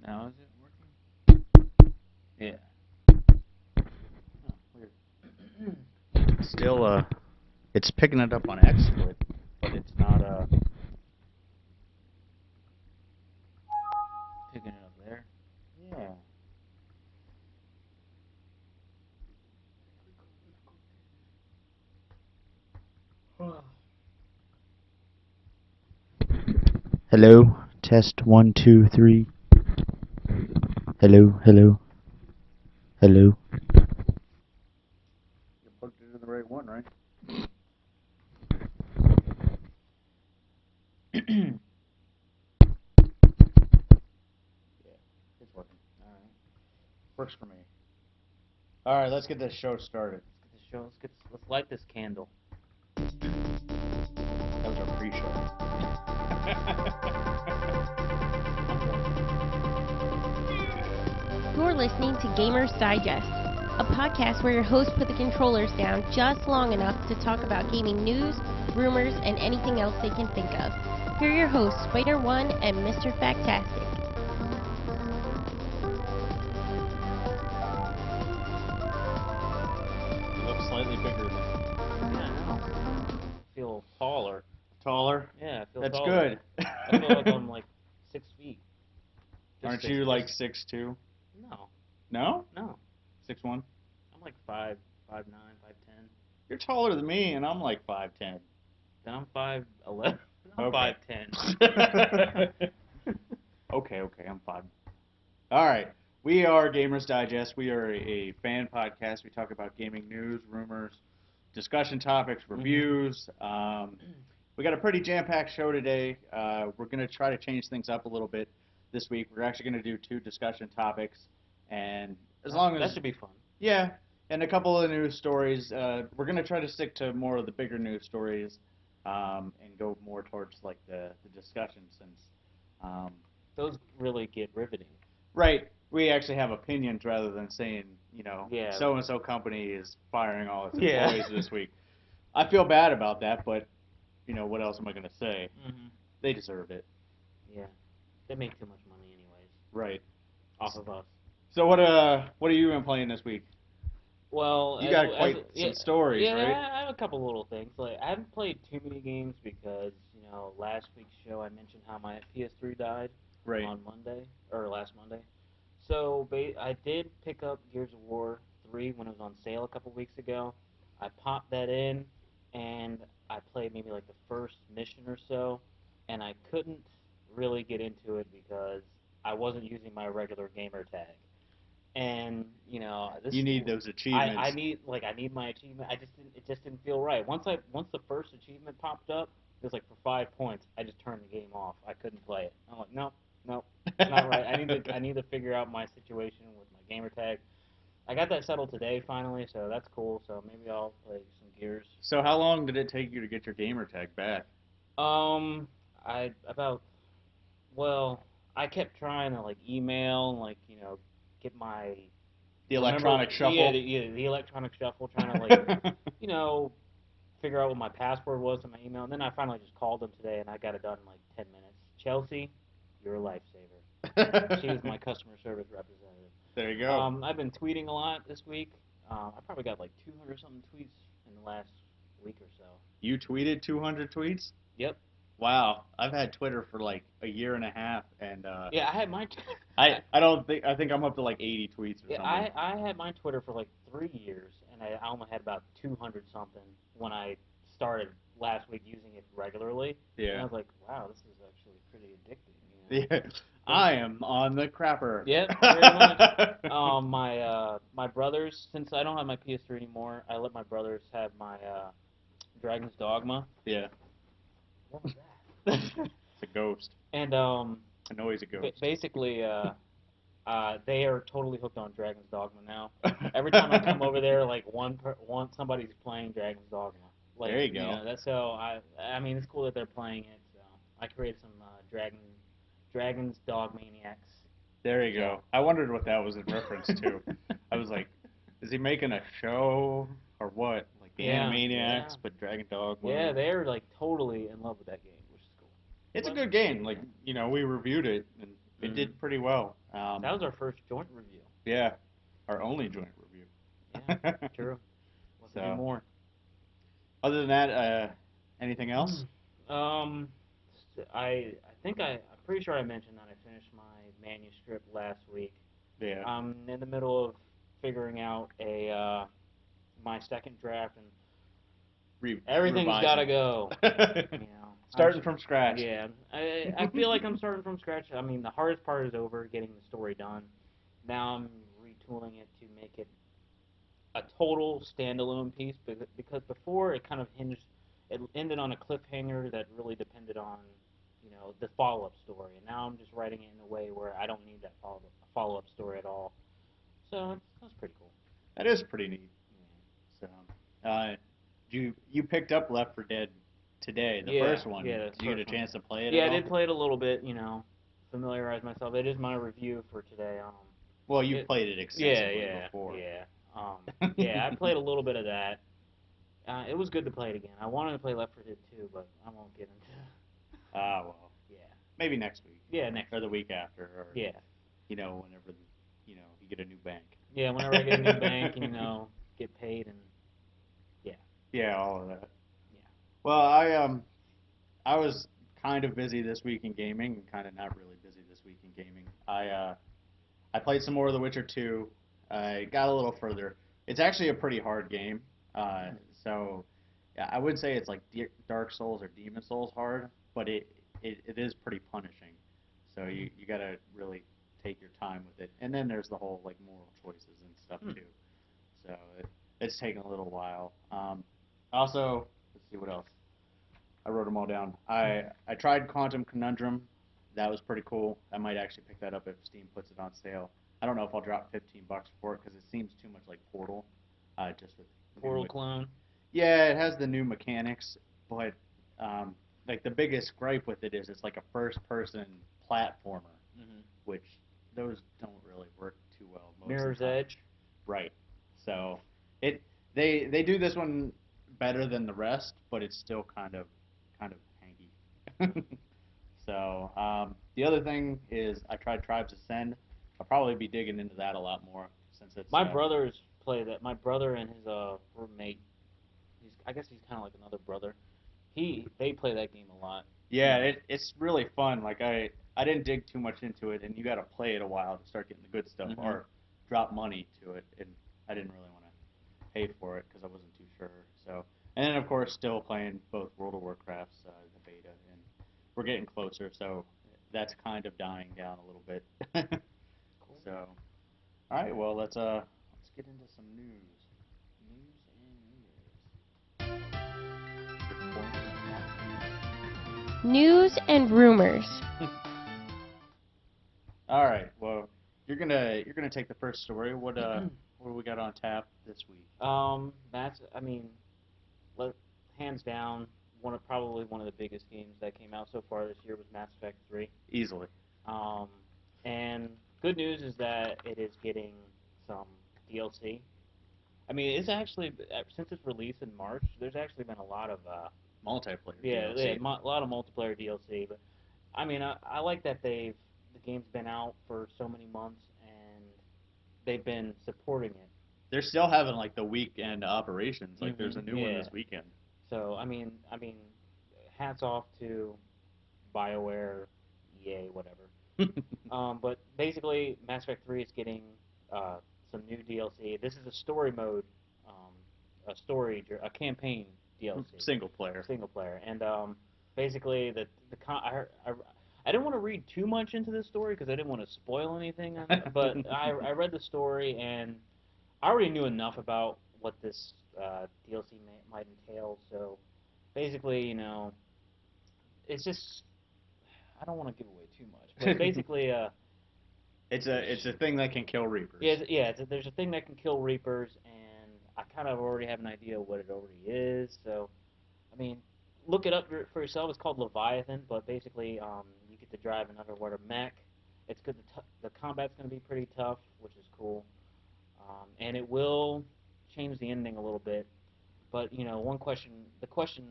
Now is it working? Yeah. Oh, weird. Still, it's picking it up on XSplit, but it's not, Picking it up there. yeah. Hello, test 1, 2, 3. Hello, hello, hello. You plugged it into the right one, right? Yeah, it's working. All right. Works for me. All right, let's get this show started. Let's get the show. Let's light this candle. That was our pre-show. You're listening to Gamers Digest, a podcast where your hosts put the controllers down just long enough to talk about gaming news, rumors, and anything else they can think of. Here are your hosts, Spider1 and Mr. Factastic. You look slightly bigger than Yeah, I know. I feel taller. taller. Yeah, I feel That's taller. good. I feel like I'm like 6 feet. Just Aren't six- you like just- 6'2"? No, No? no. 6'1"? I'm like 5'9", 5'10". You're taller than me, and I'm like 5'10". Then I'm 5'11". I'm Okay. 5'10". Okay, I'm 5. All right. We are Gamers Digest. We are a fan podcast. We talk about gaming news, rumors, discussion topics, reviews. We got a pretty jam-packed show today. We're going to try to change things up a little bit this week. We're actually going to do 2 discussion topics, and as long as that should be fun. yeah, and a couple of news stories. We're going to try to stick to more of the bigger news stories, and go more towards like the discussion since. Those really get riveting. Right. We actually have opinions rather than saying, Yeah. so and so company is firing all its Yeah. employees this week. I feel bad about that, but what else am I going to say? Mm-hmm. They deserve it. Yeah. They make too much money anyways. Right. Off of us. So what have you been playing this week? Well, You got quite some stories, yeah, right? I have a couple little things. Like I haven't played too many games because last week's show I mentioned how my PS3 died Right. on Monday or last Monday. So I did pick up Gears of War 3 when it was on sale a couple weeks ago. I popped that in and I played maybe like the first mission or so, and I couldn't really get into it because I wasn't using my regular gamer tag. And this You need those achievements. I need my achievement. It just didn't feel right. Once the first achievement popped up, it was like for 5 points. I just turned the game off. I couldn't play it. I'm like, nope, it's not right. I need to figure out my situation with my gamer tag. I got that settled today finally, so that's cool. So maybe I'll play some Gears. So how long did it take you to get your gamer tag back? I about well, I kept trying to like email and get my The electronic shuffle? Yeah, the electronic shuffle, trying to like figure out what my password was to my email, and then I finally just called them today, and I got it done in like 10 minutes. Chelsea, you're a lifesaver. She was my customer service representative. There you go. I've been tweeting a lot this week. I probably got like 200 something tweets in the last week or so. You tweeted 200 tweets? Yep. Wow, I've had Twitter for like a year and a half, and Yeah, I had my. I think I'm up to like 80 tweets or Yeah, something. I had my Twitter for like 3 years, and I only had about 200 something when I started last week using it regularly. Yeah. And I was like, wow, this is actually pretty addicting. Yeah. I am on the crapper. Yep, pretty much. My brothers, since I don't have my PS3 anymore, I let my brothers have my Dragon's Dogma. Yeah. What was that? It's a ghost. And I know he's a ghost. basically, they are totally hooked on Dragon's Dogma now. Every time I come over there, like somebody's playing Dragon's Dogma. Like, there you go. That's so I mean it's cool that they're playing it. So I created some Dragon's Dog Maniacs. There you go. I wondered what that was in reference to. I was like, is he making a show or what? Like the Animaniacs, but Dragon Dogma. Yeah, they're like totally in love with that game, which is cool. It's a good game. Like we reviewed it, and It did pretty well. That was our first joint review. Yeah, our only joint review. Yeah, true. Let's do more. Other than that, anything else? I think I'm pretty sure I mentioned that I finished my manuscript last week. Yeah. I'm in the middle of figuring out my second draft, and everything's got to go. Starting from scratch. Yeah, I feel like I'm starting from scratch. I mean, the hardest part is over, getting the story done. Now I'm retooling it to make it a total standalone piece, because before it kind of it ended on a cliffhanger that really depended on, the follow-up story. And now I'm just writing it in a way where I don't need that follow-up story at all. So that's pretty cool. That is pretty neat. Yeah. So, you picked up Left 4 Dead today, the first one. Yeah, Did you get a chance to play it? Yeah, at I all? did play it a little bit. Familiarize myself. It is my review for today. Well, you played it extensively before. Yeah, I played a little bit of that. It was good to play it again. I wanted to play Left 4 Dead 2, but I won't get into it. Well. Yeah. Maybe next week. Yeah, next or the week after. Or, yeah. Whenever, you get a new bank. Yeah, whenever I get a new bank and, get paid and, yeah. Yeah, all of that. Yeah. Well, I was kind of busy this week in gaming, and kind of not really busy this week in gaming. I played some more of The Witcher 2. I got a little further. It's actually a pretty hard game. So, yeah, I wouldn't say it's like Dark Souls or Demon Souls hard, but it is pretty punishing. So you got to really take your time with it. And then there's the whole like moral choices and stuff too. So it's taken a little while. Also, let's see what else. I wrote them all down. I tried Quantum Conundrum. That was pretty cool. I might actually pick that up if Steam puts it on sale. I don't know if I'll drop $15 for it because it seems too much like Portal. Just with Portal clone. Yeah, it has the new mechanics, but like the biggest gripe with it is it's like a first-person platformer, which those don't really work too well. Mirror's Edge. Right. So they do this one better than the rest, but it's still kind of hanky. So the other thing is I tried Tribes Ascend. I'll probably be digging into that a lot more since it's my brothers play that. My brother and his roommate. I guess he's kind of like another brother. They play that game a lot. Yeah, it's really fun. Like I didn't dig too much into it, and you got to play it a while to start getting the good stuff, or drop money to it, and I didn't really want to pay for it because I wasn't too sure. So, and then of course still playing both World of Warcraft's the beta, and we're getting closer, so that's kind of dying down a little bit. Cool. So, all right, well let's get into some news. News and rumors. All right. Well, you're gonna take the first story. What do we got on tap this week? Hands down, probably one of the biggest games that came out so far this year was Mass Effect 3. Easily. And good news is that it is getting some DLC. I mean, it's actually, since its release in March, there's actually been a lot of multiplayer DLC. Yeah, a lot of multiplayer DLC. But I mean, I like that the game's been out for so many months and they've been supporting it. They're still having like the weekend operations. Like there's a new one this weekend. So I mean, hats off to BioWare, EA, whatever. But basically, Mass Effect 3 is getting some new DLC. This is a story mode, a campaign DLC. Single player. And basically, I didn't want to read too much into this story because I didn't want to spoil anything. But I read the story and I already knew enough about what this DLC might entail. So basically, it's just, I don't want to give away too much, but basically, it's a thing that can kill Reapers. There's a thing that can kill Reapers, and I kind of already have an idea of what it already is. So, I mean, look it up for yourself. It's called Leviathan, but basically, you get to drive an underwater mech. It's good. The combat's going to be pretty tough, which is cool, and it will change the ending a little bit. But the question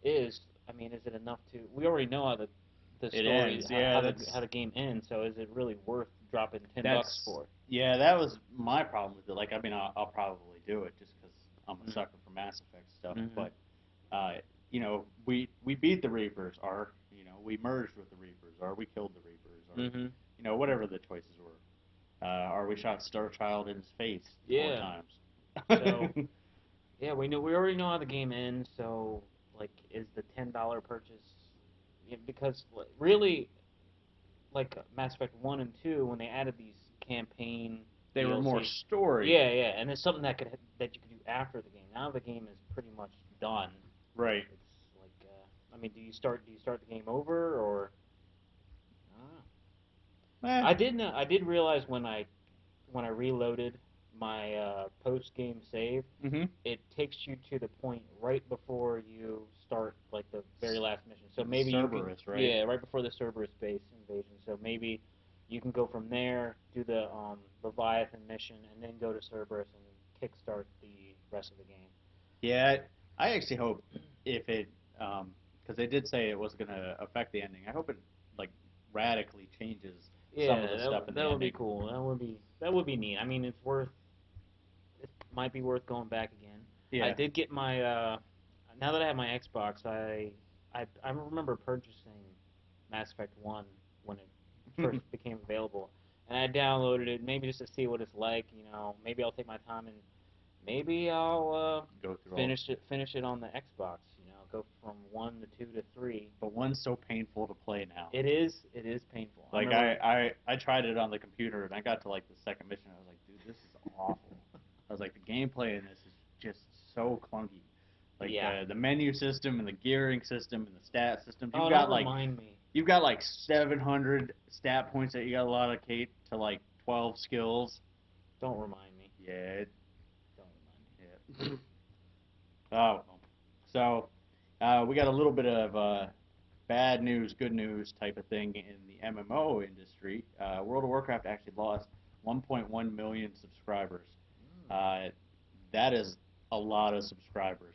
is, I mean, is it enough to? We already know how the the It story, ends. Yeah, how the game ends. So is it really worth dropping $10 that's for it? yeah. That was my problem with it. Like, I mean, I'll probably do it just because I'm a Mhm. sucker for Mass Effect stuff. Mhm. But you know, we beat the Reapers, or you know, we merged with the Reapers, or we killed the Reapers, or Mhm. you know, whatever the choices were. Or we shot Starchild in his face 4 Yeah. times. So yeah, we already know how the game ends. So like, is the $10 purchase? Yeah, because really, like Mass Effect 1 and 2, when they added these campaign They were more DLC. story. Yeah, yeah, and it's something that you could do after the game. Now the game is pretty much done. Right. It's like, I mean, do you start the game over, or I don't know. Eh. I did realize when I reloaded my post game save, Mm-hmm. it takes you to the point right before you start like the very last mission. So maybe you can, Cerberus, right? yeah, right before the Cerberus base invasion. So maybe you can go from there, do the Leviathan mission, and then go to Cerberus and kickstart the rest of the game. Yeah, I actually hope if it, because they did say it was going to affect the ending. I hope it like radically changes some of Yeah, the stuff in the that would be ending. cool. That would be neat. I mean, it might be worth going back again. I Yeah. did get my now that I have my Xbox, I remember purchasing Mass Effect 1 when it first became available, and I downloaded it maybe just to see what it's like. Maybe I'll take my time and maybe I'll Go through all. finish it on the Xbox. Go from 1 to 2 to 3. But one's so painful to play now. It is painful. I Like remember. I tried it on the computer and I got to like the second mission. I was like, dude, this is awful. I was like, the gameplay in this is just so clunky. Like Yeah. the menu system and the gearing system and the stat systems. Oh, don't remind me. You've got like 700 stat points that you got to allocate to like 12 skills. Don't remind me. Yeah. Don't remind me. Yeah. Oh. So we got a little bit of bad news, good news type of thing in the MMO industry. World of Warcraft actually lost 1.1 million subscribers. Uh, that is a lot of subscribers.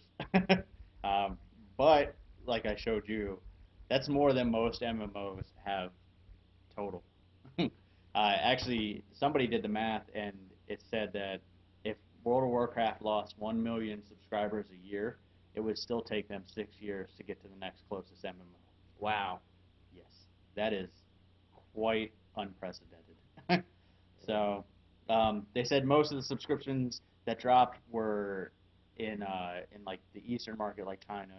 um, but like I showed you, that's more than most MMOs have total. Actually, somebody did the math and it said that if World of Warcraft lost 1 million subscribers a year, it would still take them 6 years to get to the next closest MMO. Wow. Yes, that is quite unprecedented. So they said most of the subscriptions that dropped were in like the Eastern market, like China.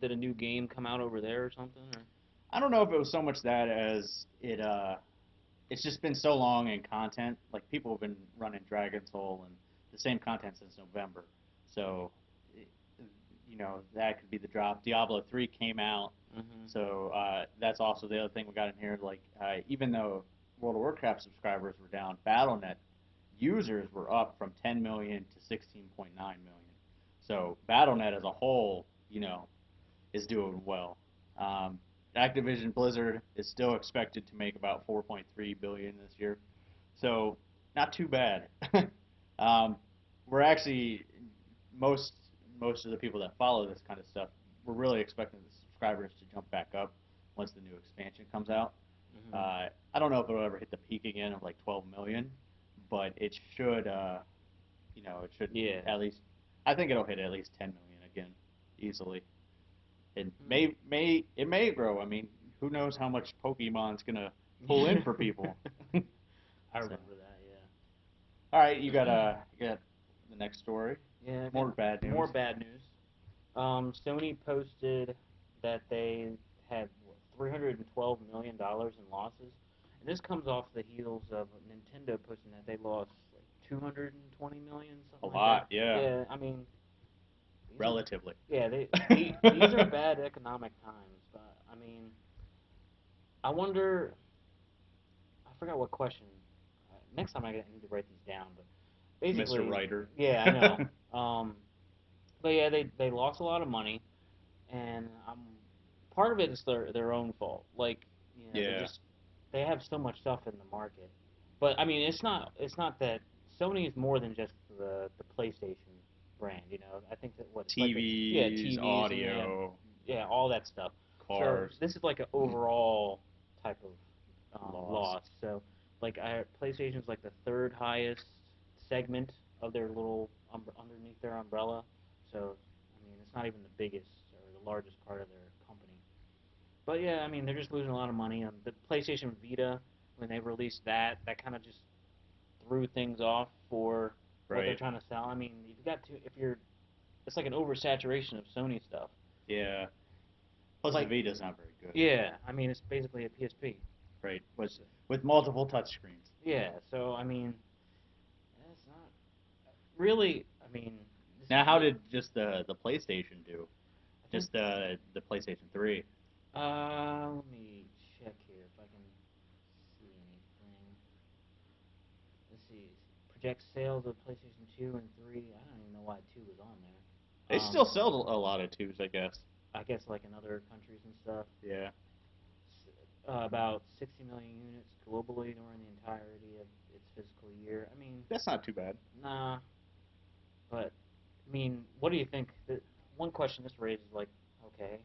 Did a new game come out over there or something? Or? I don't know if it was so much that as it's just been so long in content. Like people have been running Dragon Soul and the same content since November. So it, that could be the drop. Diablo 3 came out. Mm-hmm. So that's also the other thing we got in here. Like even though World of Warcraft subscribers were down, BattleNet users were up from 10 million to 16.9 million. So BattleNet as a whole, is doing well. Um, Activision Blizzard is still expected to make about 4.3 billion this year, so not too bad. um, we're actually most of the people that follow this kind of stuff, we're really expecting the subscribers to jump back up once the new expansion comes out. Mm-hmm. I don't know if it'll ever hit the peak again of like 12 million, but it should. It should Yeah. at least. I think it'll hit at least 10 million again, easily. It Hmm. may grow. I mean, who knows how much Pokemon's gonna pull in for people. I So, remember that. Yeah. all right, you got the next story. Yeah. I More got bad news. more bad news. Sony posted that they had $312 million in losses, and this comes off the heels of Nintendo posting that they lost like 220 million, A something like lot, that. yeah, Yeah, I mean, these are relatively. yeah, these are bad economic times. But I mean, I wonder. I forgot what question. Next time I need to write these down. But Mr. basically, Writer. yeah, I know. But yeah, they lost a lot of money, and part of it is their own fault. Like, they Yeah. just they have so much stuff in the market. But I mean, it's not that Sony is more than just the PlayStation brand. I think that what it's like yeah, TVs, TVs, and they have audio, yeah, all that stuff. cars. So this is like an overall type of Loss. loss. So like PlayStation's like the third highest segment of their little underneath their umbrella. So I mean, it's not even the biggest or the largest part of their company. But yeah, I mean, they're just losing a lot of money on the PlayStation Vita when they released that. That kind of just threw things off for what they're Right. trying to sell. I mean, you've got to if you're it's like an oversaturation of Sony stuff. Yeah. Plus Like the Vita's not very good. yeah, I mean, it's basically a PSP. Right. With multiple touchscreens. Yeah, so I mean, that's not really. I mean, this Now, is how did just the PlayStation do? I think, Just the PlayStation 3. let me check here if I can see anything. Let's see. Project sales of PlayStation 2 and 3. I don't even know why 2 was on there. They still sell a lot of twos, I guess. I guess like in other countries and stuff. Yeah. About 60 million units globally during the entirety of its fiscal year. I mean, That's not too bad. nah, but I mean, what do you think? One question this raises, like, okay,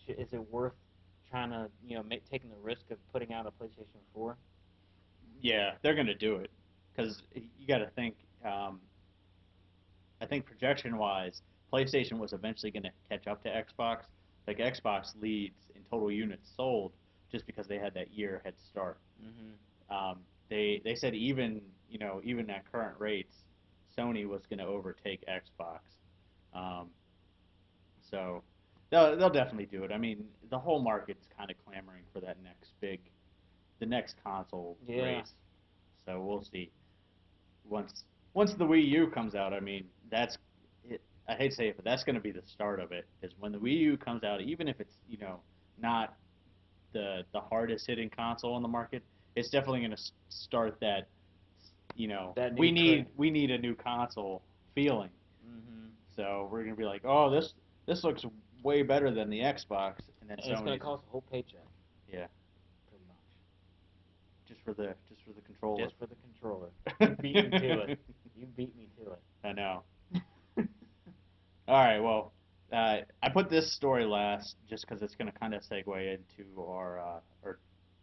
is it worth trying to, taking the risk of putting out a PlayStation 4? Yeah, they're gonna do it because you got to think. I think projection-wise, PlayStation was eventually gonna catch up to Xbox. Like Xbox leads in total units sold just because they had that year head start. Mm-hmm. They said even at current rates, Sony was going to overtake Xbox. Um, so they'll definitely do it. I mean, the whole market's kind of clamoring for that the next console Yeah. race. So we'll see. Once the Wii U comes out, I mean, that's it. I hate to say it, but that's going to be the start of it. Is when the Wii U comes out, even if it's not the hardest hitting console on the market, it's definitely going to start that That we new need a new console feeling. Mm-hmm. So we're going to be like, oh, this looks way better than the Xbox, and then And it's gonna Sony's cost a whole paycheck, yeah, pretty much, just for the controller. just for the controller. You beat me to it. You beat me to it. I know. All right, well, I put this story last just because it's going to kind of segue into our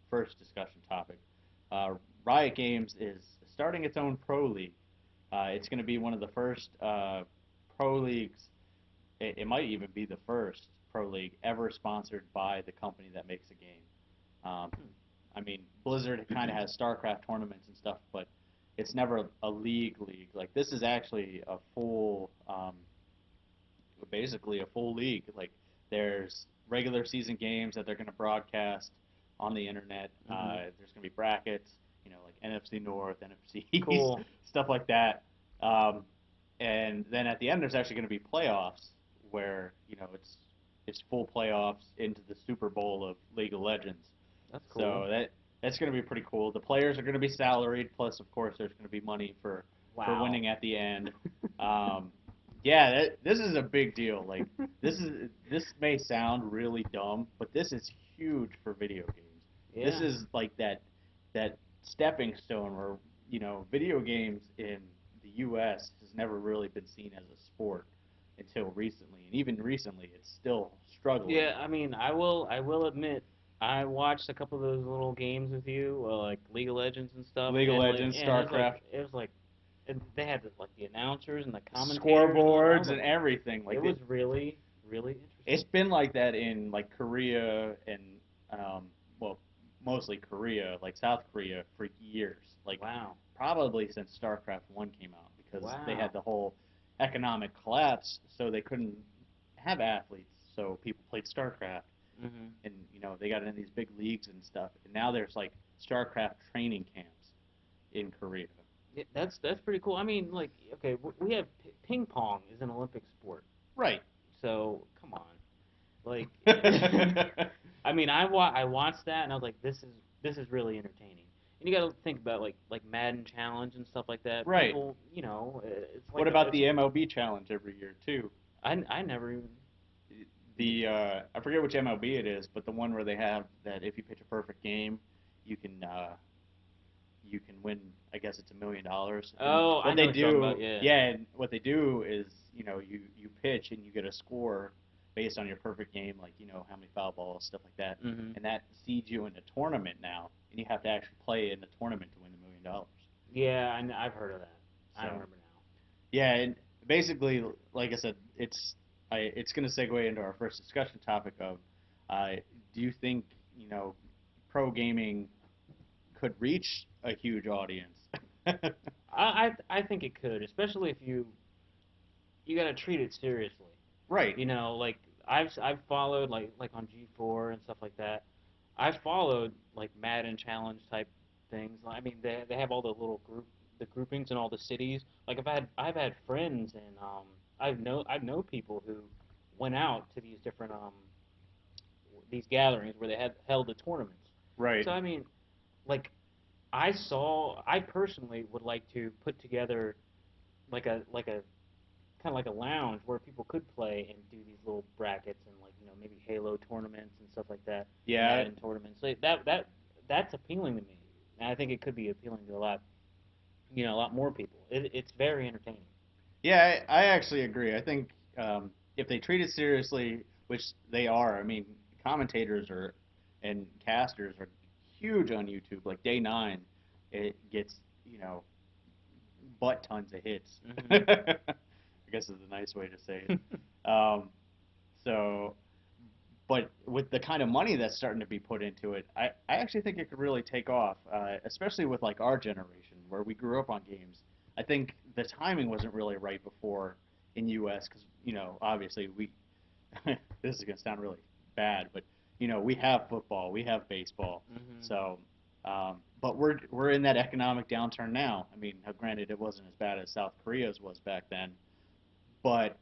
first discussion topic. Riot Games is starting its own pro league. It's going to be one of the first pro leagues. It might even be the first pro league ever sponsored by the company that makes a game. Um, I mean, Blizzard kind of has StarCraft tournaments and stuff, but it's never a league. Like this is actually a full basically a full league. Like there's regular season games that they're going to broadcast on the internet. There's going to be brackets, like NFC North, NFC East, Cool. stuff like that. And then at the end, there's actually going to be playoffs where it's full playoffs into the Super Bowl of League of Legends. That's cool. So that's going to be pretty cool. The players are going to be salaried, plus of course there's going to be money for winning at the end. Yeah, this is a big deal. Like this may sound really dumb, but this is huge for video games. Yeah. This is like that stepping stone where video games in the U.S. has never really been seen as a sport until recently, and even recently it's still struggling. Yeah, I mean, I will admit, I watched a couple of those little games with you, like League of Legends and stuff. League of and Legends, StarCraft. It was like, and they had like the announcers and the commentators, Scoreboards and and everything. Like it was really, really interesting. It's been like that in like Korea and well, mostly Korea, like South Korea, for years. Like Wow. probably since StarCraft 1 came out, because they Wow. had the whole economic collapse, so they couldn't have athletes, so people played StarCraft, and they got in these big leagues and stuff. And now there's like StarCraft training camps in Korea. Yeah, that's pretty cool. I mean, like, okay, we have ping pong is an Olympic sport, Right. so come on, like, I mean, I watched that and I was like, this is really entertaining. And you got to think about like Madden Challenge and stuff like that. Right. People, it's like What about the MLB challenge every year too? I never even. I forget which MLB it is, but the one where they have that if you pitch a perfect game, you can win. I guess it's $1 million. Oh, I what know they what you're do, talking about, yeah. and what they do is you pitch and you get a score, based on your perfect game, like how many foul balls, stuff like that, Mhm. and that seeds you in a tournament now, and you have to actually play in the tournament to win $1 million. Yeah, I've heard of that. I So remember now. yeah, and basically, like I said, it's going to segue into our first discussion topic of, uh, do you think pro gaming could reach a huge audience? I think it could, especially if you got to treat it seriously. Right. Like I've followed like on G4 and stuff like that. I've followed like Madden challenge type things. I mean, they have all the groupings in all the cities. Like I've had friends and I know people who went out to these different these gatherings where they had held the tournaments. Right. So I mean, like I personally would like to put together like a kind of like a lounge where people could play and do these little brackets and like maybe Halo tournaments and stuff like that, Yeah. Madden tournaments. Like that's appealing to me, and I think it could be appealing to a lot more people. It's very entertaining. Yeah, I actually agree. I think if they treat it seriously, which they are, I mean, commentators are and casters are huge on YouTube. Like Day9, it gets butt tons of hits. Hmm. I guess is a nice way to say it. Um, so, but with the kind of money that's starting to be put into it, I actually think it could really take off, especially with like our generation where we grew up on games. I think the timing wasn't really right before in U.S. because obviously we this is gonna sound really bad, but we have football, we have baseball, Hmm. so but we're in that economic downturn now. I mean, now granted, it wasn't as bad as South Korea's was back then, but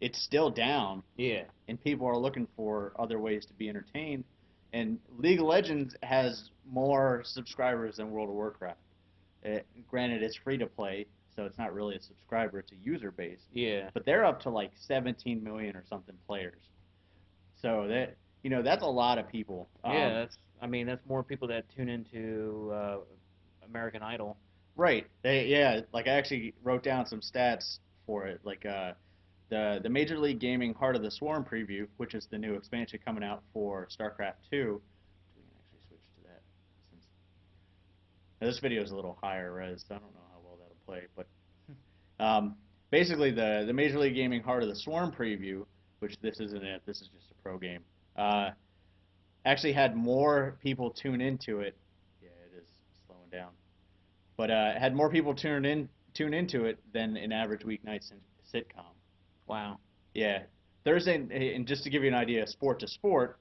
it's still down, Yeah. and people are looking for other ways to be entertained. And League of Legends has more subscribers than World of Warcraft. Granted, it's free to play, so it's not really a subscriber; it's a user base. Yeah. But they're up to like 17 million or something players. So that's a lot of people. Yeah. That's more people that tune into American Idol. Right. Yeah. Like I actually wrote down some stats for it. Like the Major League Gaming Heart of the Swarm preview, which is the new expansion coming out for StarCraft 2. We can actually switch to that since now this video is a little higher res, so I don't know how well that'll play. But basically, the Major League Gaming Heart of the Swarm preview, which this isn't it, this is just a pro game, actually had more people tune into it. Yeah, it is slowing down, but had more people tune into it than an average weeknight sitcom. Wow. Yeah, Thursday, and just to give you an idea, sport to sport,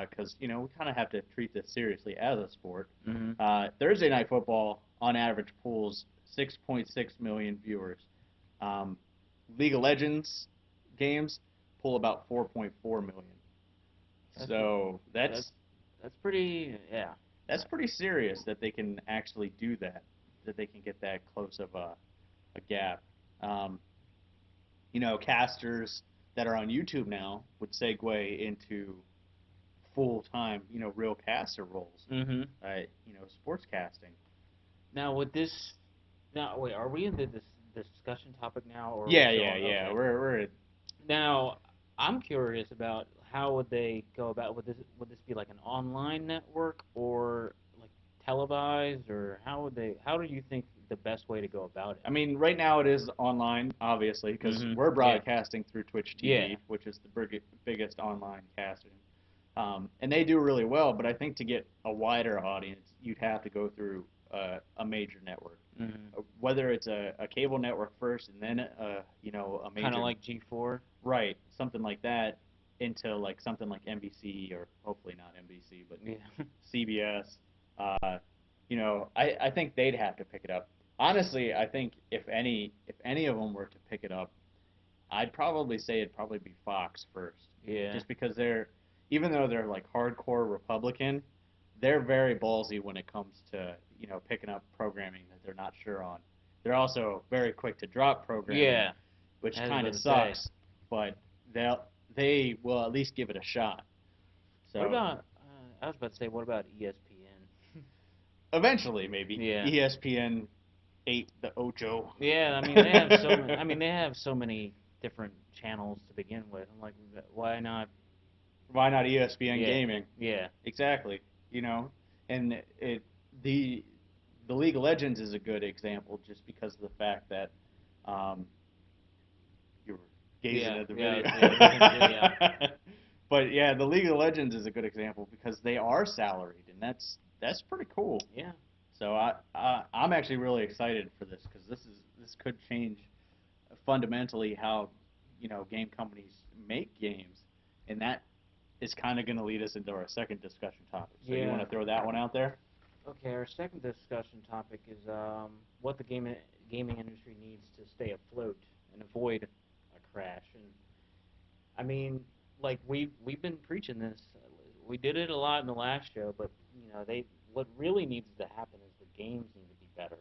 because we kind of have to treat this seriously as a sport. Hmm. Thursday night football, on average, pulls 6.6 million viewers. Um, League of Legends games pull about 4.4 million. That's So that's that's pretty. Yeah. that's pretty serious that they can actually do that, that they can get that close of a gap. Um, casters that are on YouTube now would segue into full time, real caster roles. Hmm. Sports casting. Now with this. Now wait, are we in the discussion topic now, or are we Yeah, still yeah, on? yeah. Okay. We're at, Now, I'm curious about how would they go about would this be like an online network or like televised or how do you think the best way to go about it? I mean, right now it is online, obviously, because Mhm. we're Yeah. broadcasting through Twitch Yeah. TV, which is the biggest online casting. And they do really well, but I think to get a wider audience, you'd have to go through a major network. Mhm. Whether it's a cable network first and then a Kind of major, like G4. right, something like that, into like something like NBC, or hopefully not NBC, but Yeah. CBS. I think they'd have to pick it up. Honestly, I think if any of them were to pick it up, I'd probably say it'd probably be Fox first, Yeah. just because even though they're like hardcore Republican, they're very ballsy when it comes to picking up programming that they're not sure on. They're also very quick to drop programming, Yeah. which I was kind about of to say. sucks, but they will at least give it a shot. What So about I was about to say what about ESPN? eventually, maybe Yeah. ESPN 8, the Ocho. Yeah, I mean they have so many. I mean they have so many different channels to begin with. I'm like, why not? Why not ESPN Yeah, Gaming? yeah, Exactly. You know, and the the League of Legends is a good example just because of the fact that um, you were gazing yeah, at the yeah. video. Yeah, looking at the video. But yeah, the League of Legends is a good example because they are salaried, and that's pretty cool. Yeah, So I'm actually really excited for this because this could change fundamentally how game companies make games, and that is kind of going to lead us into our second discussion topic. So you want yeah. to throw that one out there? Okay, our second discussion topic is what the gaming industry needs to stay afloat and avoid a crash. And I mean, like we've been preaching this. We did it a lot in the last show, but what really needs to happen is the games need to be better,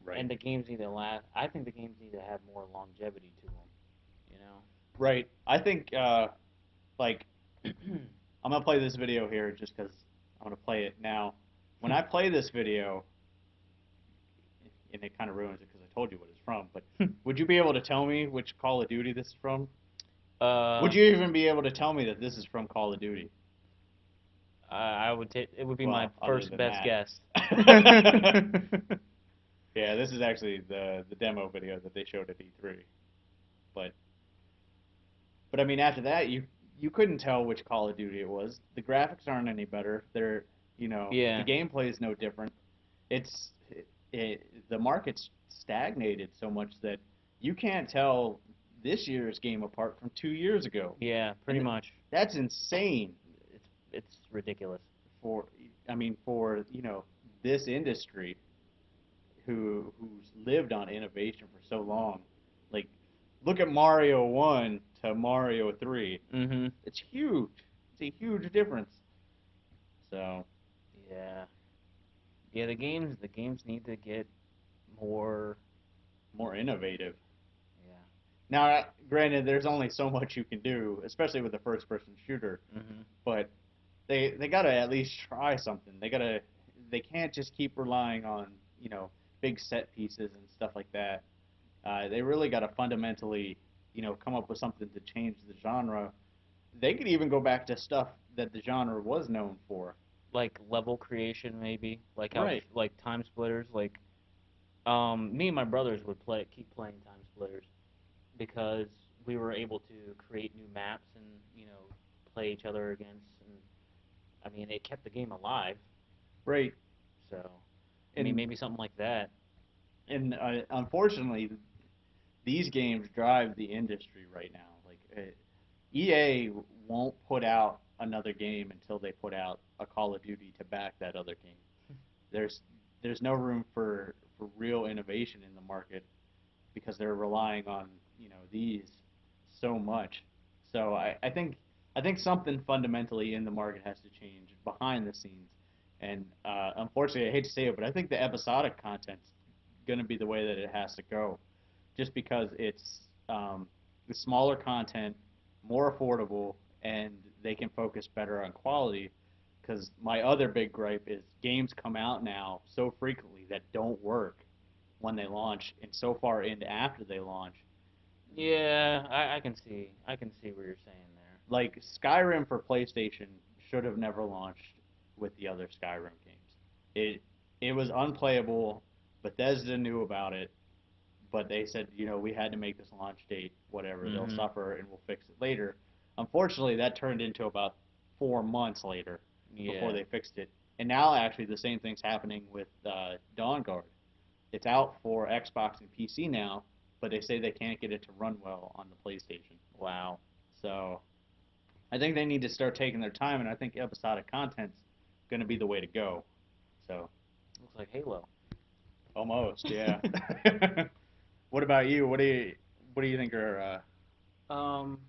Right. and the games need to last. I think the games need to have more longevity to them. Right. I think like You I'm gonna play this video here just because I'm gonna play it now. When I play this video, and it kind of ruins it because I told you what it's from, but know. would you be able to tell me which Call of Duty this is from? Would uh, you even be able to tell me that this is from Call of Duty? I would take. It would be my Well, other first than best guess. that. Yeah, this is actually the demo video that they showed at E3. But I mean, after that, you couldn't tell which Call of Duty it was. The graphics aren't any better. The Yeah, gameplay is no different. It's the market's stagnated so much that you can't tell this year's game apart from 2 years ago, yeah, pretty and much. that's insane It's ridiculous. for I mean for this industry who's lived on innovation for so long. Like, look at Mario 1 to Mario 3. Mhm. It's huge. It's a huge difference. So, Yeah. Yeah, the games need to get more. more innovative. Yeah. Now, granted, there's only so much you can do, especially with a first-person shooter, Mhm. but they got to at least try something. They can't just keep relying on, big set pieces and stuff like that. They really got to fundamentally, come up with something to change the genre. They could even go back to stuff that the genre was known for. Like level creation maybe, like how Right. like time splitters, like me and my brothers would keep playing time splitters because we were able to create new maps and, play each other against, and I mean, it kept the game alive. Right. So, I mean, And maybe something like that. unfortunately, these games drive the industry right now. Like EA won't put out another game until they put out a Call of Duty to back that other game. There's there's no room for real innovation in the market because they're relying on these so much. So I think something fundamentally in the market has to change behind the scenes. And unfortunately, I hate to say it, but I think the episodic content's going to be the way that it has to go, just because it's the smaller content, more affordable, and they can focus better on quality. Because my other big gripe is games come out now so frequently that don't work when they launch and so far into after they launch. Yeah, I can see what you're saying there. Like Skyrim for PlayStation should have never launched with the other Skyrim games. It was unplayable. Bethesda knew about it, but they said, we had to make this launch date, whatever, they'll Mhm. suffer and we'll fix it later. Unfortunately, that turned into about 4 months later before Yeah. they fixed it. And now, actually, the same thing's happening with Dawn Guard. It's out for Xbox and PC now, but they say they can't get it to run well on the PlayStation. Wow. So I think they need to start taking their time, and I think episodic content's going to be the way to go. So Looks like Halo. almost, yeah. What about you? What do you think are Um,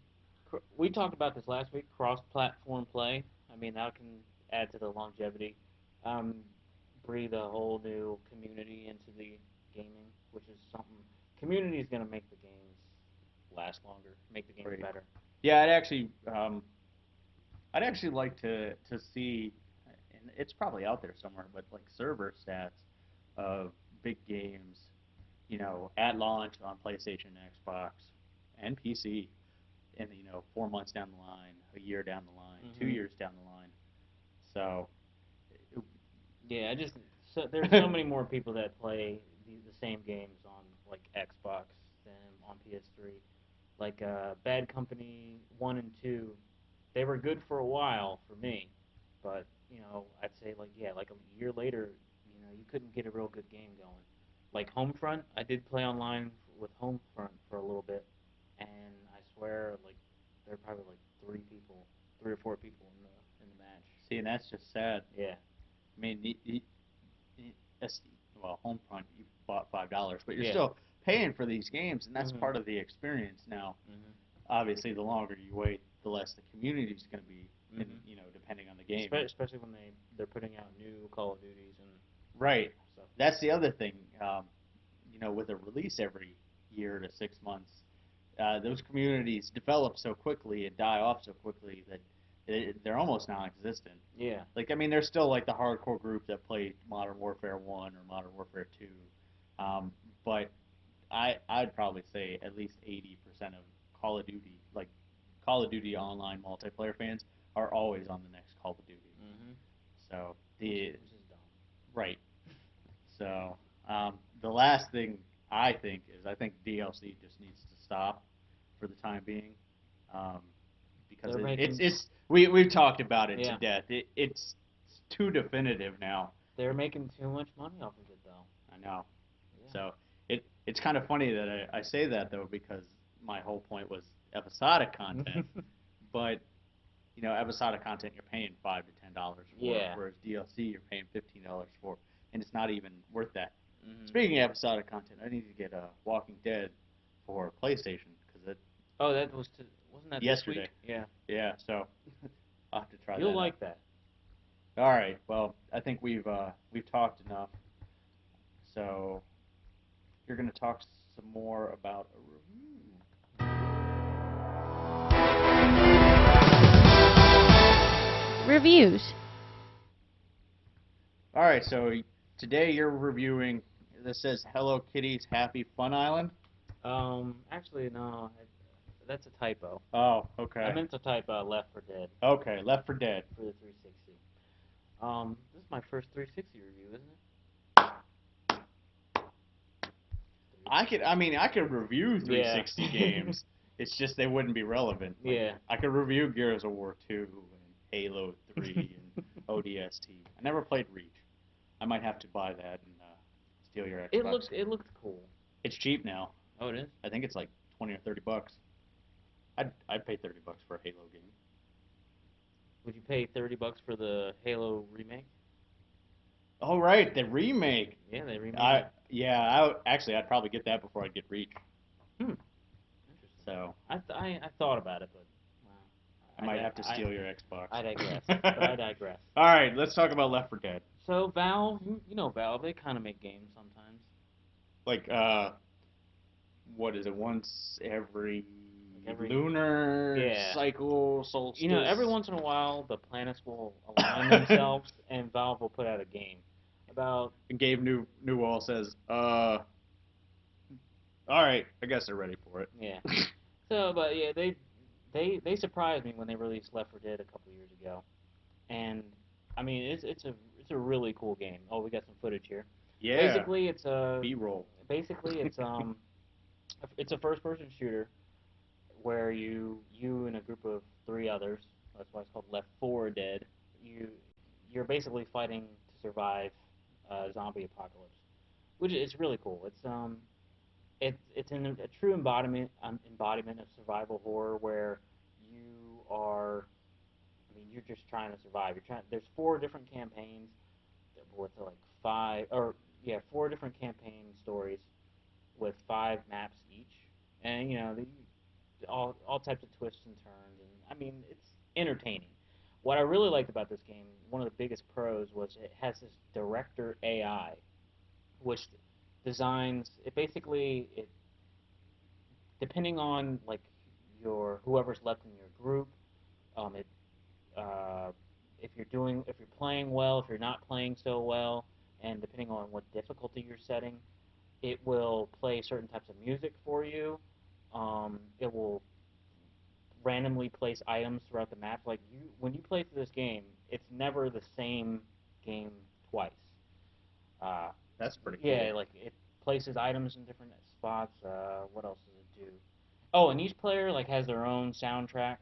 we talked about this last week. Cross-platform play. I mean, that can add to the longevity. Um, Breathe a whole new community into the gaming, which is something. Community is gonna make the games last longer, make the games great? better. Yeah, I'd actually like to see, and it's probably out there somewhere, but like server stats of big games, at launch on PlayStation and Xbox, and PC, and 4 months down the line, a year down the line, 2 years down the line. So, Yeah, there's so many more people that play the same games on like Xbox than on PS3. Like Bad Company 1 and 2, they were good for a while for me, but I'd say like a year later, you couldn't get a real good game going. Like Homefront, I did play online with Homefront for a little bit, and I swear like there were probably like 3 or 4 people in the match. see, and that's just sad. Yeah. I mean, well, Homefront, you bought $5, but you're Yeah. still paying for these games, and that's Mhm. part of the experience. Now, Mhm. obviously, the longer you wait, the less the community is going to be, Mhm. depending on the game. Especially when they're putting out new Call of Duties and Right. stuff. That's the other thing. With a release every year to 6 months, those communities develop so quickly and die off so quickly that they're almost non-existent. Yeah. Like, I mean, there's still like the hardcore group that played Modern Warfare 1 or Modern Warfare 2, but I'd probably say at least 80% of Call of Duty, like Call of Duty online multiplayer fans, are always on the next Call of Duty. Mhm. So Which is dumb. right. So the last thing I think is I think DLC just needs to stop for the time being, because They're making we've talked about it to Yeah. death. It's too definitive now. they're making too much money off of it though. I know. Yeah. So it's kind of funny that I say that though, because my whole point was episodic content, but episodic content you're paying $5 to $10 for, Yeah. whereas DLC you're paying $15 for, and it's not even worth that. Mhm. Speaking of episodic content, I need to get Walking Dead for PlayStation because it Oh, wasn't that yesterday. this week? Yeah. Yeah, so I'll have to try You'll that like out. that. All right. Well, I think we've talked enough. So you're going to talk some more about a review. Reviews. All right. So today you're reviewing. This says Hello Kitty's Happy Fun Island. Actually, no, that's a typo. Oh, okay. I meant to type Left 4 Dead Okay, Left 4 Dead. for the 360. This is my first 360 review, isn't it? I could review 360 Yeah. games. It's just they wouldn't be relevant. Like, Yeah. I could review Gears of War 2 and Halo 3 and ODST. I never played Reach. I might have to buy that and steal your Xbox. It looked cool. It's cheap now. Oh, it is? I think it's like $20 or $30. I'd pay $30 for a Halo game. Would you pay $30 for the Halo remake? Oh right, the remake. Yeah, they remade it. I'd probably get that before I'd get Reach. Interesting. So I thought about it, but I might have to steal your Xbox. I digress. But I digress. All right, let's talk about Left 4 Dead. So Valve, Valve, they kind of make games sometimes. Like what is it? Once every Every- lunar Yeah. cycle solstice. Every once in a while, the planets will align themselves, and Valve will put out a game about. And Gabe Newell says, all right, I guess they're ready for it. Yeah. So, but yeah, they surprised me when they released Left 4 Dead a couple years ago, and I mean it's a really cool game. Oh, we got some footage here. Yeah. Basically, it's a B-roll. Basically, it's a first-person shooter where you and a group of 3 others. That's why it's called Left 4 Dead. You're basically fighting to survive a zombie apocalypse, which is really cool. It's a true embodiment of survival horror where you are. I mean, you're just trying to survive. There's 4 different campaigns with like 4 different campaign stories with 5 maps each, and all types of twists and turns, and I mean it's entertaining. What I really liked about this game, one of the biggest pros, was it has this director AI, which designs it basically it depending on like your whoever's left in your group, it if you're playing well, if you're not playing so well, and depending on what difficulty you're setting, it will play certain types of music for you. It will randomly place items throughout the map. Like when you play through this game, it's never the same game twice. Uh, That's pretty cool. yeah, like it places items in different spots. What else does it do? Oh, and each player like has their own soundtrack.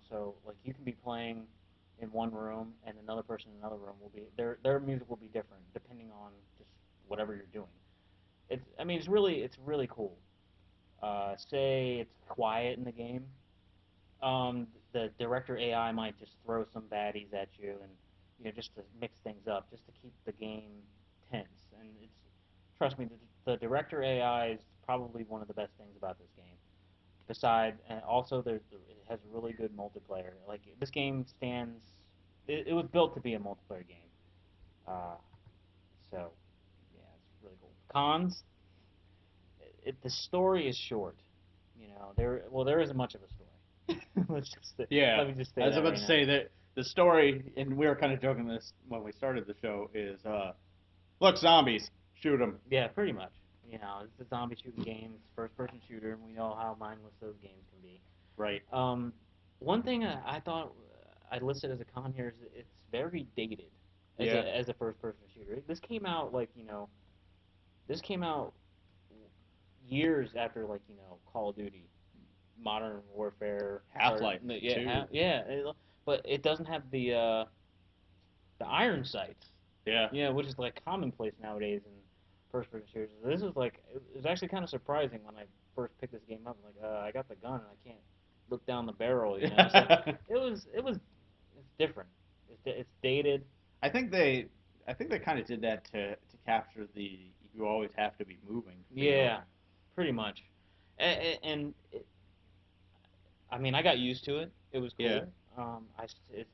So like you can be playing in one room and another person in another room will be their music will be different depending on just whatever you're doing. It's really cool. Say it's quiet in the game, the director AI might just throw some baddies at you, and just to mix things up, just to keep the game tense. And trust me, the director AI is probably one of the best things about this game. Besides, and also it has really good multiplayer. Like this game stands, it was built to be a multiplayer game. Uh, so yeah, it's really cool. Cons, the story is short. There isn't much of a story. Yeah, Let me just say I was that about right to now. say that the story, and we were kind of joking this when we started the show, is look, zombies, shoot them. Yeah, pretty much. It's a zombie shooting game. It's a first-person shooter, and we know how mindless those games can be. Right. One thing I thought I listed as a con here is that it's very dated Yeah. as a first-person shooter. This came out years after Call of Duty, Modern Warfare, Half-Life, yeah, too. but it doesn't have the iron sights. Yeah. Yeah, which is like commonplace nowadays in first-person shooters. This is like it was actually kind of surprising when I first picked this game up. I'm like, I got the gun and I can't look down the barrel. So it's different. It's dated. I think they, kind of did that to capture the you always have to be moving feel. Yeah, pretty much. And I mean, I got used to it. It was Yeah. cool.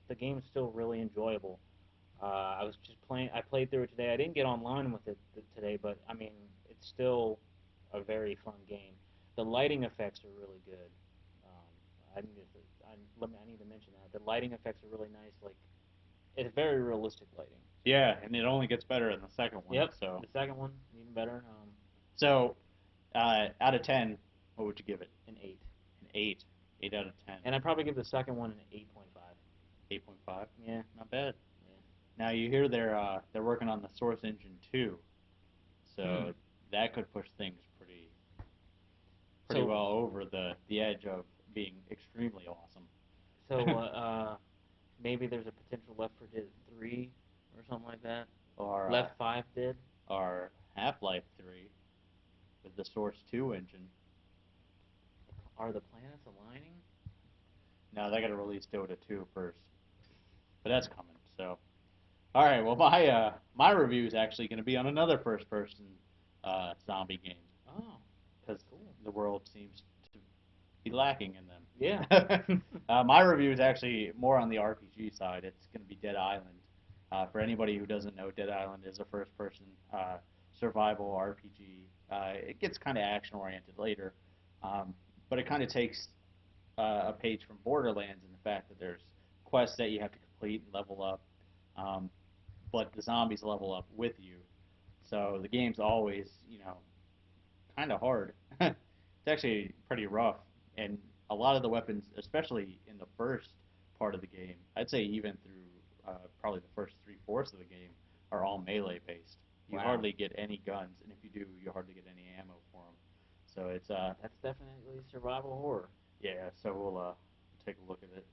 The game's still really enjoyable. I was just playing. I played through it today. I didn't get online with it today, but I mean, it's still a very fun game. The lighting effects are really good. I need to mention that the lighting effects are really nice. Like it's very realistic lighting. Yeah, and it only gets better in the second one. Yep. So. The second one even better. So, out of 10, what would you give it? An 8. An 8. 8 out of 10. And I'd probably give the second one an 8.5. 8.5. Yeah. Not bad. Yeah. Now you hear they're working on the Source Engine 2, so that could push things pretty So- well over the edge of being extremely awesome. So maybe there's a potential Left 4 Dead 3 or something like that. Or Left 5 did. or Half-Life 3 with the Source 2 engine. Are the planets aligning? No, they got to release Dota 2 first, but that's coming. So, all right. Well, my review is actually going to be on another first-person zombie game Oh, because cool. the world seems to be lacking in them. Yeah. My review is actually more on the RPG side. It's going to be Dead Island. For anybody who doesn't know, Dead Island is a first-person survival RPG. It gets kind of action-oriented later, but it kind of takes a page from Borderlands in the fact that there's quests that you have to complete and level up, but the zombies level up with you. So the game's always, kind of hard. It's actually pretty rough, and a lot of the weapons, especially in the first part of the game, I'd say even through probably the first 3/4 of the game, are all melee based. You Wow. hardly get any guns, and if you do, you hardly get any ammo for them. So it's That's definitely survival horror. yeah. So we'll take a look at it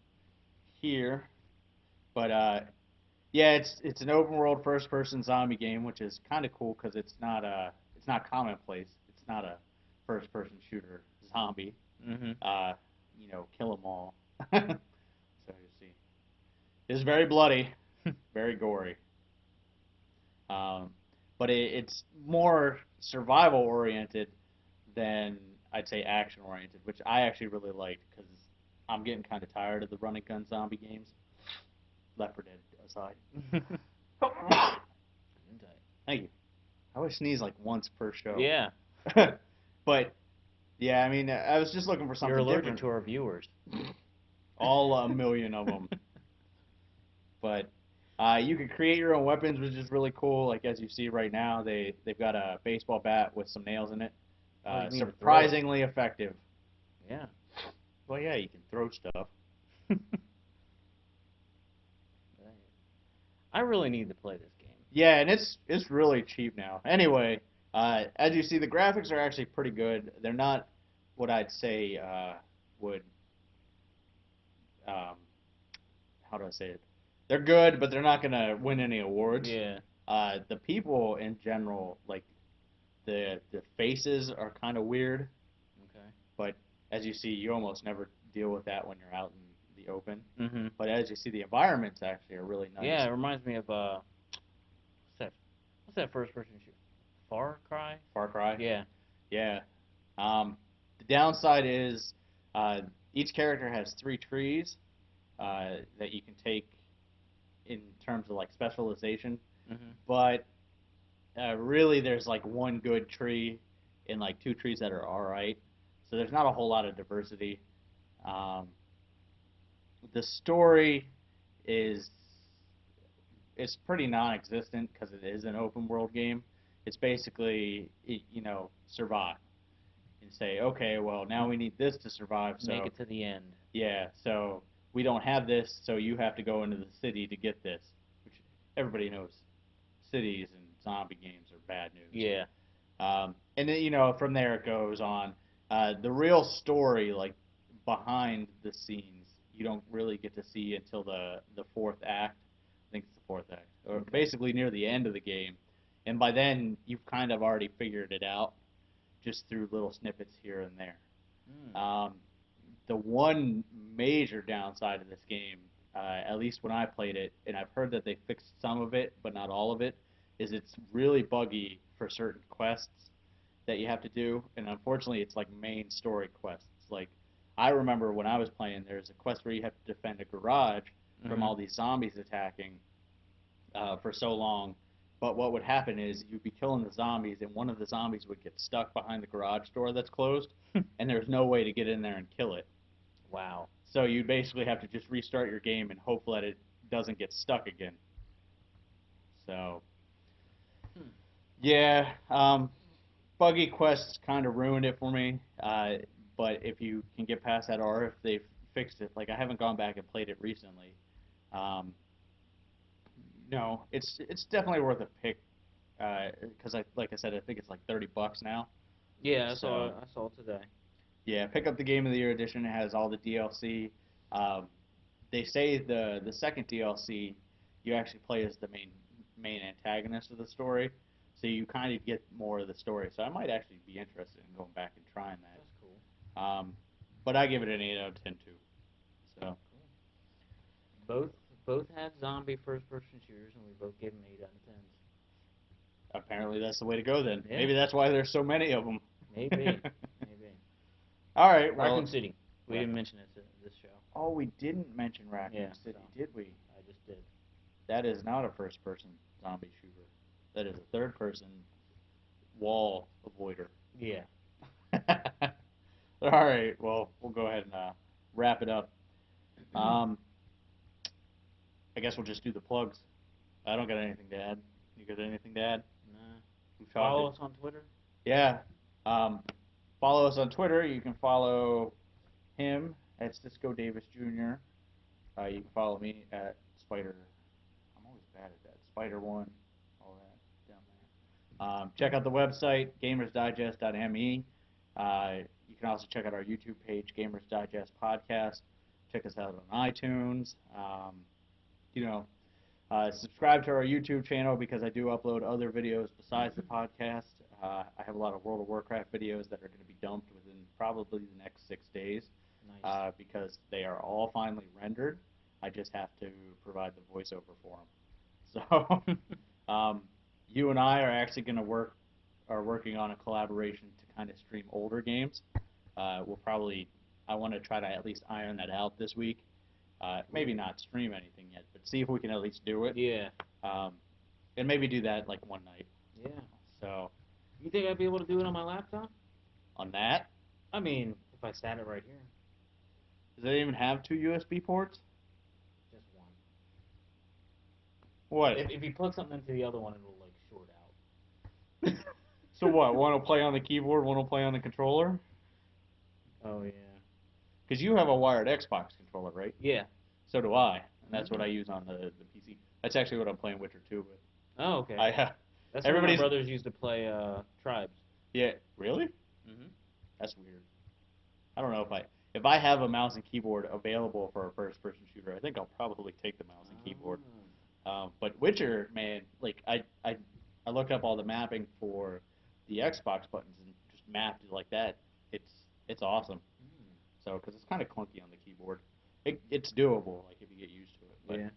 here, but yeah, it's an open world first person zombie game, which is kind of cool because it's not commonplace. It's not a first person shooter zombie. Mm-hmm. Kill 'em all. So you see, it's very bloody, very gory. But it's more survival oriented than I'd say action oriented, which I actually really liked because I'm getting kind of tired of the run and gun zombie games. Left 4 Dead aside. Thank you. I always sneeze like once per show. Yeah. But yeah, I mean, I was just looking for something You're allergic different. to our viewers. All a million of them. But you can create your own weapons, which is really cool. Like as you see right now, they've got a baseball bat with some nails in it. Oh, you mean to throw it. Surprisingly effective. Yeah. Well, yeah, you can throw stuff. I really need to play this game. Yeah, and it's really cheap now. Anyway, as you see, the graphics are actually pretty good. They're not what I'd say would um, how do I say it? They're good, but they're not gonna win any awards. Yeah. The people in general, like the faces are kind of weird, Okay. but as you see, you almost never deal with that when you're out in the open. Mm-hmm. But as you see, the environments actually are really nice. Yeah, it reminds me of what's that first person shoot? Far Cry? Far Cry. Yeah. Yeah. The downside is each character has 3 trees that you can take in terms of like specialization, Mm-hmm. but really there's like one good tree and like 2 trees that are all right. So there's not a whole lot of diversity. Um, the story is it's pretty non-existent because it is an open world game. It's basically survive and say, okay, well now we need this to survive. Make So it to the end. yeah, so we don't have this, so you have to go into the city to get this, which everybody knows. Cities and zombie games are bad news. Yeah. And then from there it goes on. The real story, like behind the scenes, you don't really get to see until the fourth act. I think it's the fourth act, or Okay. basically near the end of the game. And by then you've kind of already figured it out, just through little snippets here and there. Mm. The one major downside of this game, at least when I played it, and I've heard that they fixed some of it, but not all of it, is it's really buggy for certain quests that you have to do, and unfortunately, it's like main story quests. Like I remember when I was playing, there's a quest where you have to defend a garage from Mhm. all these zombies attacking for so long. But what would happen is you'd be killing the zombies, and one of the zombies would get stuck behind the garage door that's closed, and there's no way to get in there and kill it. Wow. So you basically have to just restart your game and hope that it doesn't get stuck again. So Hmm. yeah, buggy quests kind of ruined it for me. But if you can get past that, or if they've fixed it, like I haven't gone back and played it recently. Um, no, it's definitely worth a pick because like I said, I think it's like $30 now. Yeah, So I saw it today. yeah, pick up the Game of the Year edition. It has all the DLC. Um, they say the second DLC you actually play as the main antagonist of the story, so you kind of get more of the story. So I might actually be interested in going back and trying That's that. cool. But I give it an 8 out of 10 too. So Cool. Both both had zombie first person shooters, and we both gave them 8 out of 10s. apparently that's the way to go then. Yeah. Maybe that's why there's so many of them. Maybe. Maybe. All right. Raccoon Well, City. We didn't mention it this show. oh, we didn't mention Raccoon Yeah, City, so. did we? I just did. That is not a first-person zombie shooter. That is a third-person wall avoider. Yeah. All right. Well, we'll go ahead and wrap it up. Um, I guess we'll just do the plugs. I don't got anything to add. You got anything to add? Nah. We've Follow talked us on Twitter. Yeah. Um, follow us on Twitter. You can follow him at Cisco Davis Jr. You can follow me at Spider. I'm always bad at that. Spider1, all that down there. Check out the website, gamersdigest.me. You can also check out our YouTube page, Gamers Digest Podcast. Check us out on iTunes. You know, subscribe to our YouTube channel because I do upload other videos besides the podcast. I have a lot of World of Warcraft videos that are going to be dumped within probably the next 6 days Nice. because they are all finally rendered. I just have to provide the voiceover for them. So you and I are actually going to working on a collaboration to kind of stream older games. We'll probably I want to try to at least iron that out this week. Maybe not stream anything yet, but see if we can at least do it. Yeah. And maybe do that like one night. Yeah. So You think I'd be able to do it on my laptop? on that, I mean, if I sat it right here. does it even have 2 USB ports? Just one. What? If you plug something into the other one, it'll like short out. So what? One will play on the keyboard, one will play on the controller. Oh yeah. because you have a wired Xbox controller, right? Yeah. So do I, and that's what I use on the PC. That's actually what I'm playing Witcher 2 with. Oh, okay. That's what my everybody's brothers used to play Tribes. yeah, really? Mhm. That's weird. I don't know if I have a mouse and keyboard available for a first-person shooter, I think I'll probably take the mouse and keyboard. But Witcher, man, like I looked up all the mapping for the Xbox buttons and just mapped it like that. It's awesome. So because it's kind of clunky on the keyboard, it's doable like if you get used to it. But, Yeah.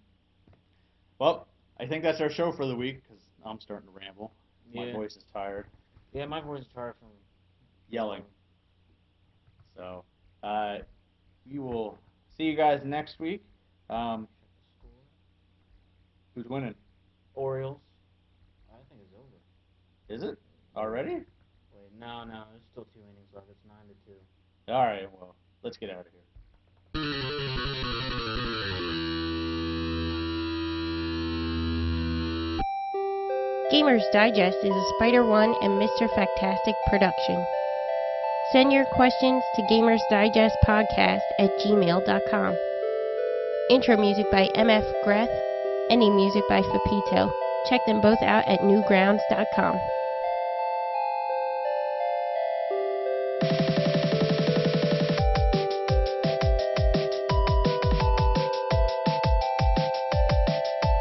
Well, I think that's our show for the week because I'm starting to ramble. My Yeah. voice is tired. Yeah, my voice is tired from Yelling. So, we will see you guys next week. Who's winning? Orioles. I think it's over. Is it already? Wait, no, there's still 2 innings left. It's 9-2. All right. Well, let's get out of here. Gamers Digest is a Spider One and Mr. Fantastic production. Send your questions to gamersdigestpodcast@gmail.com. Intro music by MF Greth, ending music by Fapito. Check them both out at newgrounds.com.